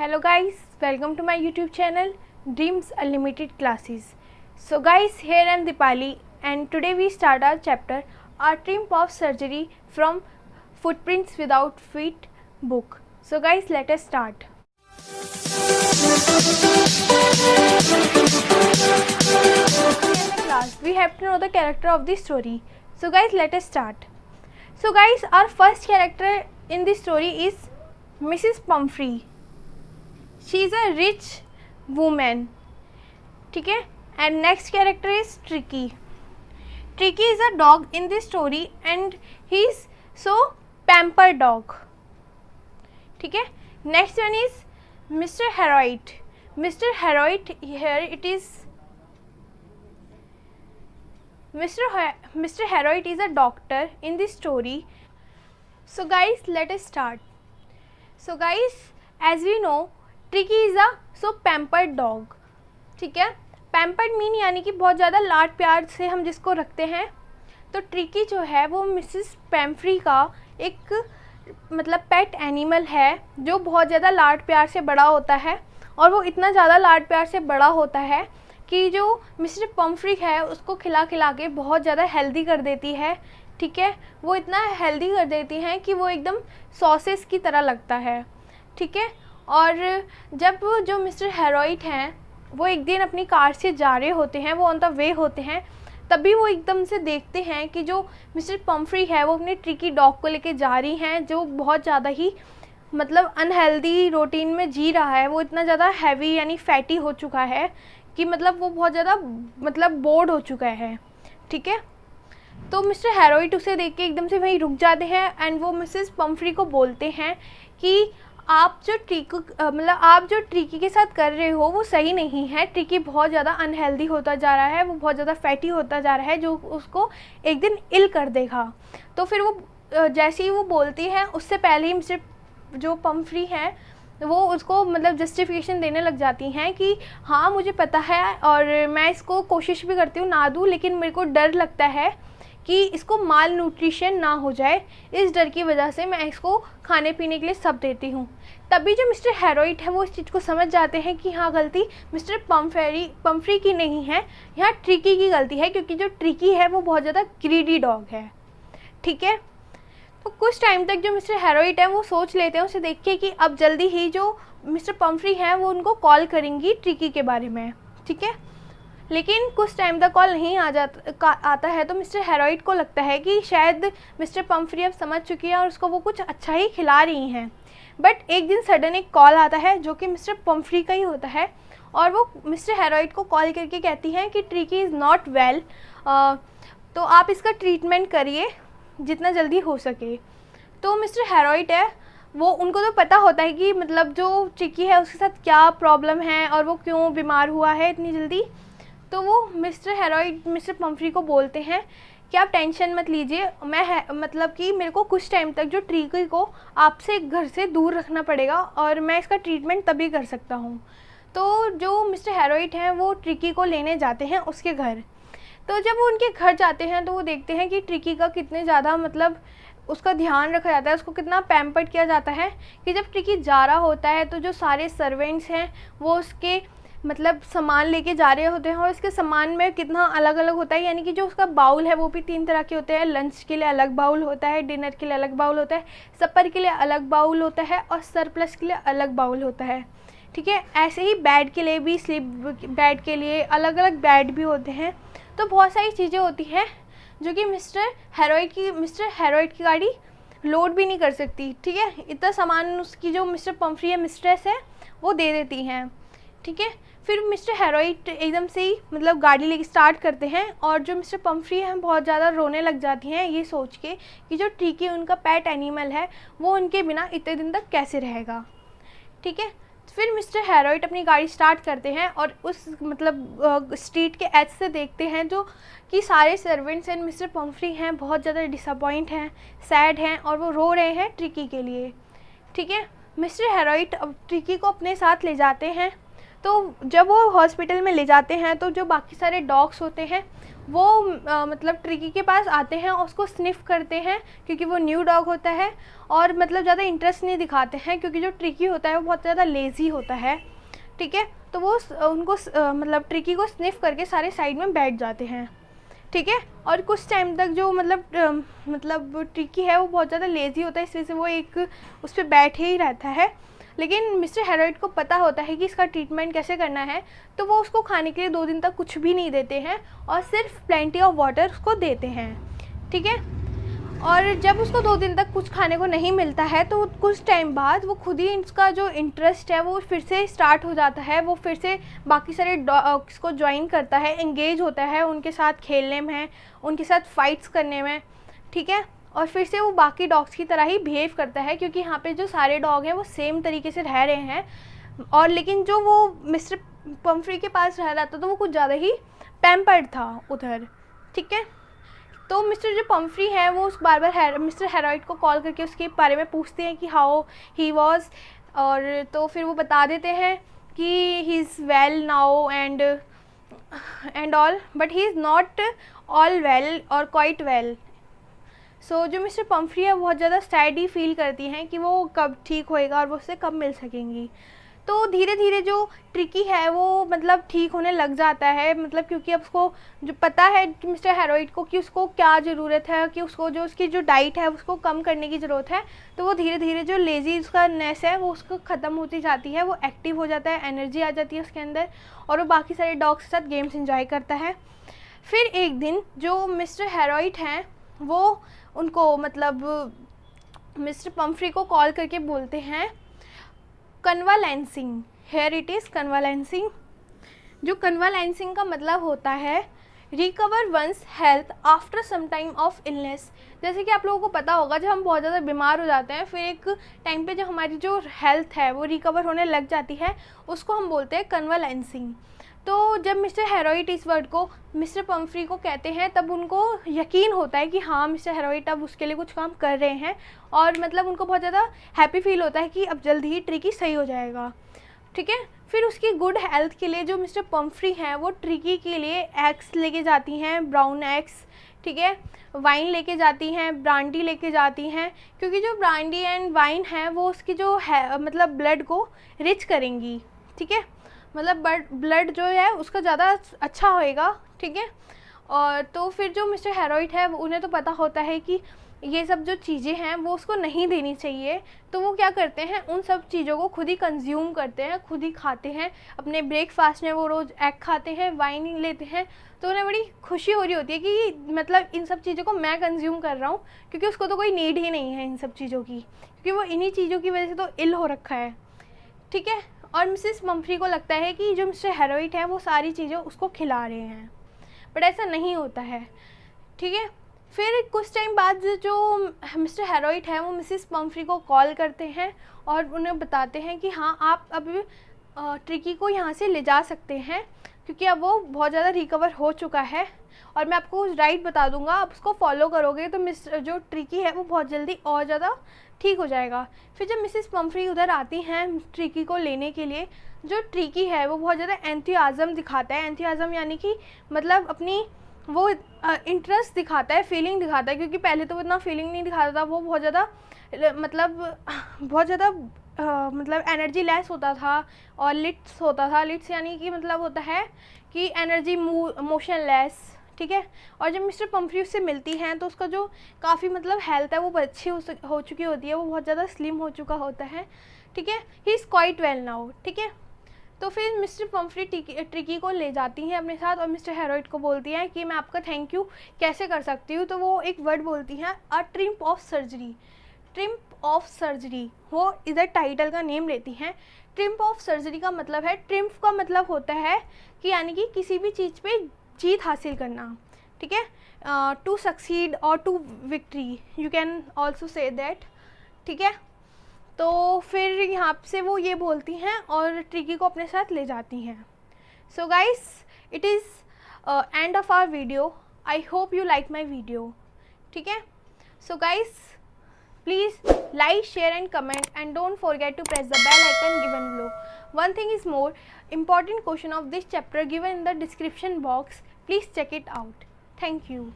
Hello guys, welcome to my YouTube channel Dreams Unlimited Classes. So guys, here I am Dipali and today we start our chapter Artery of Surgery from Footprints Without Feet book. So guys, let us start. In class, we have to know the character of the story. So guys, let us start. So guys, our first character in this story is Mrs. Pumphrey. She is a rich woman. ठीक है. And next character is Tricky. Tricky is a dog in this story and he is so pampered dog. ठीक है. Next one is Mr. Heroit. Mr. Heroit, here it is Mr. Heroit is a doctor in this story. So guys, let us start. So guys, as we know, Tricky is a so pampered dog. ठीक है. Pampered mean यानी कि बहुत ज़्यादा लाड प्यार से हम जिसको रखते हैं. तो ट्रिकी जो है वो मिसेस पैम्फ्री का एक मतलब पेट एनिमल है जो बहुत ज़्यादा लाड प्यार से बड़ा होता है. और वो इतना ज़्यादा लाड प्यार से बड़ा होता है कि जो मिस्टर पम्फ्री है उसको खिला खिला के बहुत ज़्यादा हेल्दी कर देती है. ठीक है. वो इतना हेल्दी कर देती हैं कि वो एकदम सॉसेस की तरह लगता है. ठीक है. और जब जो मिस्टर हेरोइट हैं वो एक दिन अपनी कार से जा रहे होते हैं, वो ऑन द वे होते हैं, तभी वो एकदम से देखते हैं कि जो मिस्टर पम्फ्री है वो अपने ट्रिकी डॉग को लेके जा रही हैं जो बहुत ज़्यादा ही मतलब अनहेल्दी रूटीन में जी रहा है. वो इतना ज़्यादा हैवी यानी फैटी हो चुका है कि मतलब वो बहुत ज़्यादा मतलब बोर्ड हो चुका है. ठीक है. तो मिस्टर हेरोइट उसे देख के एकदम से वहीं रुक जाते हैं एंड वो मिसेस पम्फ्री को बोलते हैं कि आप जो ट्रिकी के साथ कर रहे हो वो सही नहीं है. ट्रिकी बहुत ज़्यादा अनहेल्दी होता जा रहा है, वो बहुत ज़्यादा फैटी होता जा रहा है जो उसको एक दिन इल कर देगा. तो फिर वो जैसे ही वो बोलती है उससे पहले ही मिस्टर जो पम्फ्री हैं वो उसको मतलब जस्टिफिकेशन देने लग जाती हैं कि हाँ मुझे पता है और मैं इसको कोशिश भी करती हूँ ना दूँ, लेकिन मेरे को डर लगता है कि इसको माल न्यूट्रिशन ना हो जाए. इस डर की वजह से मैं इसको खाने पीने के लिए सब देती हूँ. तभी जो मिस्टर हेरोइट है वो इस चीज़ को समझ जाते हैं कि हाँ गलती मिस्टर पम्फ्री की नहीं है, यहाँ ट्रिकी की गलती है क्योंकि जो ट्रिकी है वो बहुत ज़्यादा ग्रीडी डॉग है. ठीक है. तो कुछ टाइम तक जो मिस्टर हेरोइट है वो सोच लेते हैं उसे देख के कि अब जल्दी ही जो मिस्टर पम्फ्री हैं वो उनको कॉल करेंगी ट्रिकी के बारे में. ठीक है. लेकिन कुछ टाइम तक कॉल नहीं आता है तो मिस्टर हेरोइट को लगता है कि शायद मिस्टर पम्फ्री अब समझ चुकी है और उसको वो कुछ अच्छा ही खिला रही हैं. बट एक दिन सडन एक कॉल आता है जो कि मिस्टर पम्फ्री का ही होता है और वो मिस्टर हेरोइट को कॉल करके कहती हैं कि ट्रिकी इज़ नॉट वेल, तो आप इसका ट्रीटमेंट करिए जितना जल्दी हो सके. तो मिस्टर हेरोइट है वो उनको तो पता होता है कि मतलब जो ट्रिकी है उसके साथ क्या प्रॉब्लम है और वो क्यों बीमार हुआ है इतनी जल्दी. तो वो मिस्टर हेरोइट मिस्टर पम्फ्री को बोलते हैं कि आप टेंशन मत लीजिए, मैं मतलब कि मेरे को कुछ टाइम तक जो ट्रिकी को आपसे घर से दूर रखना पड़ेगा और मैं इसका ट्रीटमेंट तभी कर सकता हूँ. तो जो मिस्टर हेरोइट हैं वो ट्रिकी को लेने जाते हैं उसके घर. तो जब वो उनके घर जाते हैं तो वो देखते हैं कि ट्रिकी का कितने ज़्यादा मतलब उसका ध्यान रखा जाता है, उसको कितना पैम्पर्ड किया जाता है कि जब ट्रिकी जा रहा होता है तो जो सारे सर्वेंट्स हैं वो उसके मतलब सामान लेके जा रहे होते हैं और इसके सामान में कितना अलग अलग होता है. यानी कि जो उसका बाउल है वो भी 3 तरह के होते हैं. लंच के लिए अलग बाउल होता है, डिनर के लिए अलग बाउल होता है, सपर के लिए अलग बाउल होता है और सरप्लस के लिए अलग बाउल होता है. ठीक है. ऐसे ही बेड के लिए भी स्लीप बेड के लिए अलग अलग बेड भी होते हैं. तो बहुत सारी चीज़ें होती हैं जो कि मिस्टर हेरोइट की गाड़ी लोड भी नहीं कर सकती. ठीक है. इतना सामान उसकी जो मिस्टर पम्फ्री है मिस्ट्रेस है वो दे देती हैं. ठीक है. फिर मिस्टर हेरोइट एकदम से ही मतलब गाड़ी लेके स्टार्ट करते हैं और जो मिस्टर पम्फ्री हैं बहुत ज़्यादा रोने लग जाती हैं ये सोच के कि जो ट्रिकी उनका पेट एनिमल है वो उनके बिना इतने दिन तक कैसे रहेगा. ठीक है. फिर मिस्टर हेरोइट अपनी गाड़ी स्टार्ट करते हैं और उस मतलब स्ट्रीट के एज से देखते हैं जो कि सारे सर्वेंट्स एंड मिस्टर पम्फ्री हैं बहुत ज़्यादा डिसअपॉइंट हैं, सैड हैं और वो रो रहे हैं ट्रिकी के लिए. ठीक है. मिस्टर हेरोइट अब ट्रिकी को अपने साथ ले जाते हैं तो जब वो हॉस्पिटल में ले जाते हैं तो जो बाकी सारे डॉग्स होते हैं वो मतलब ट्रिकी के पास आते हैं और उसको स्निफ करते हैं, क्योंकि वो न्यू डॉग होता है और मतलब ज़्यादा इंटरेस्ट नहीं दिखाते हैं, क्योंकि जो ट्रिकी होता है वो बहुत ज़्यादा लेज़ी होता है, ठीक है। तो वो उनको मतलब ट्रिकी को स्निफ करके सारे साइड में बैठ जाते हैं, ठीक है। और कुछ टाइम तक जो मतलब ट्रिकी है वो बहुत ज़्यादा लेज़ी होता है, इस वजह से वो एक उस पर बैठे ही रहता है। लेकिन मिस्टर हेरोइड को पता होता है कि इसका ट्रीटमेंट कैसे करना है, तो वो उसको खाने के लिए 2 दिन तक कुछ भी नहीं देते हैं और सिर्फ प्लेंटी ऑफ वाटर उसको देते हैं, ठीक है। और जब उसको 2 दिन तक कुछ खाने को नहीं मिलता है तो कुछ टाइम बाद वो खुद ही इसका जो इंटरेस्ट है वो फिर से स्टार्ट हो जाता है, वो फिर से बाकी सारे डॉग्स को ज्वाइन करता है, एंगेज होता है उनके साथ खेलने में, उनके साथ फाइट्स करने में, ठीक है। और फिर से वो बाकी डॉग्स की तरह ही बिहेव करता है, क्योंकि यहाँ पे जो सारे डॉग हैं वो सेम तरीके से रह रहे हैं। और लेकिन जो वो मिस्टर पम्फ्री के पास रह रहा था तो वो कुछ ज़्यादा ही पैम्पर्ड था उधर, ठीक है। तो मिस्टर जो पम्फ्री है वो उस बार बार मिस्टर हेरोइड को कॉल करके उसके बारे में पूछते हैं कि हाउ ही वॉज, और तो फिर वो बता देते हैं कि he is well now and all, but he is not all well और क्वाइट वेल। सो जो मिस्टर पम्फ्री है बहुत ज़्यादा सैड ही फील करती हैं कि वो कब ठीक होएगा और वो उससे कब मिल सकेंगी। तो धीरे धीरे जो ट्रिकी है वो मतलब ठीक होने लग जाता है, मतलब क्योंकि अब उसको जो पता है कि मिस्टर हेरोइड को कि उसको क्या ज़रूरत है, कि उसको जो उसकी जो डाइट है उसको कम करने की ज़रूरत है। तो वो धीरे धीरे जो लेज़ी उसका नेस है वो उसको ख़त्म होती जाती है, वो एक्टिव हो जाता है, एनर्जी आ जाती है उसके अंदर और वो बाकी सारे डॉग्स के साथ गेम्स इंजॉय करता है। फिर एक दिन जो मिस्टर हेरोइड हैं वो उनको मतलब मिस्टर पम्फ्री को कॉल करके बोलते हैं convalescing, here it is convalescing. जो कन्वालेंसिंग का मतलब होता है recover one's health after some time of illness. जैसे कि आप लोगों को पता होगा जब हम बहुत ज़्यादा बीमार हो जाते हैं फिर एक टाइम पे जो हमारी जो हेल्थ है वो रिकवर होने लग जाती है, उसको हम बोलते हैं कन्वालेंसिंग। तो जब मिस्टर हेरोइड इस वर्ड को मिस्टर पम्फ्री को कहते हैं तब उनको यकीन होता है कि हाँ मिस्टर हेरोइड अब उसके लिए कुछ काम कर रहे हैं, और मतलब उनको बहुत ज़्यादा हैप्पी फील होता है कि अब जल्दी ही ट्रिकी सही हो जाएगा, ठीक है। फिर उसकी गुड हेल्थ के लिए जो मिस्टर पम्फ्री हैं वो ट्रिकी के लिए एग्स लेके जाती हैं, ब्राउन एग्स, ठीक है, वाइन लेके जाती हैं, ब्रांडी लेके जाती हैं, क्योंकि जो ब्रांडी एंड वाइन है वो उसकी जो है मतलब ब्लड को रिच करेंगी, ठीक है, मतलब ब्लड जो है उसका ज़्यादा अच्छा होएगा, ठीक है। और तो फिर जो मिस्टर हेरोइड है उन्हें तो पता होता है कि ये सब जो चीज़ें हैं वो उसको नहीं देनी चाहिए, तो वो क्या करते हैं उन सब चीज़ों को खुद ही कंज्यूम करते हैं, खुद ही खाते हैं। अपने ब्रेकफास्ट में वो रोज़ एग खाते हैं, वाइन लेते हैं, तो उन्हें बड़ी खुशी हो रही होती है कि मतलब इन सब चीज़ों को मैं कंज्यूम कर रहा हूँ, क्योंकि उसको तो कोई नीड ही नहीं है इन सब चीज़ों की, क्योंकि वो इन्हीं चीज़ों की वजह से तो इल हो रखा है, ठीक है। और मिसेस पम्फ्री को लगता है कि जो मिस्टर हेरोइड है वो सारी चीज़ें उसको खिला रहे हैं, बट ऐसा नहीं होता है, ठीक है। फिर कुछ टाइम बाद जो मिस्टर हेरोइड है वो मिसेस पम्फ्री को कॉल करते हैं और उन्हें बताते हैं कि हाँ आप अब ट्रिकी को यहाँ से ले जा सकते हैं, क्योंकि अब वो बहुत ज़्यादा रिकवर हो चुका है और मैं आपको राइट बता दूंगा, आप उसको फॉलो करोगे तो जो ट्रिकी है वो बहुत जल्दी और ज़्यादा ठीक हो जाएगा। फिर जब मिसेस पम्फ्री उधर आती हैं ट्रिकी को लेने के लिए, जो ट्रिकी है वो बहुत ज़्यादा एंथुसियाज्म दिखाता है, एंथुसियाज्म यानी कि मतलब अपनी वो इंटरेस्ट दिखाता है, फीलिंग दिखाता है, क्योंकि पहले तो वो इतना फीलिंग नहीं दिखाता था, वो बहुत ज़्यादा मतलब एनर्जी लेस होता था और लिट्स होता था। लिट्स यानी कि मतलब होता है कि एनर्जी मोशन लेस, ठीक है। और जब मिस्टर पम्फ्री उससे मिलती हैं तो उसका जो काफ़ी मतलब हेल्थ है वो अच्छी हो चुकी होती है, वो बहुत ज़्यादा स्लिम हो चुका होता है, ठीक है। He is quite well now, ठीक है। तो फिर मिस्टर पम्फ्री ट्रिकी को ले जाती हैं अपने साथ और मिस्टर हेरोइड को बोलती हैं कि मैं आपका थैंक यू कैसे कर सकती हूँ। तो वो एक वर्ड बोलती हैं a triumph of surgery. Triumph of surgery वो इधर टाइटल का नेम लेती हैं। ट्रिम्प ऑफ सर्जरी का मतलब है, ट्रिम्प का मतलब होता है कि यानी कि किसी भी चीज़ पे जीत हासिल करना, ठीक है, टू सक्सीड और to victory, you can also say that, ठीक है। तो फिर यहाँ से वो ये बोलती हैं और ट्रिकी को अपने साथ ले जाती हैं। So guys it is end of our video, I hope you like my video, ठीक है। So guys please like, share and comment and don't forget to press the bell icon given below. one thing is more important question of this chapter given in the description box. Please check it out. Thank you.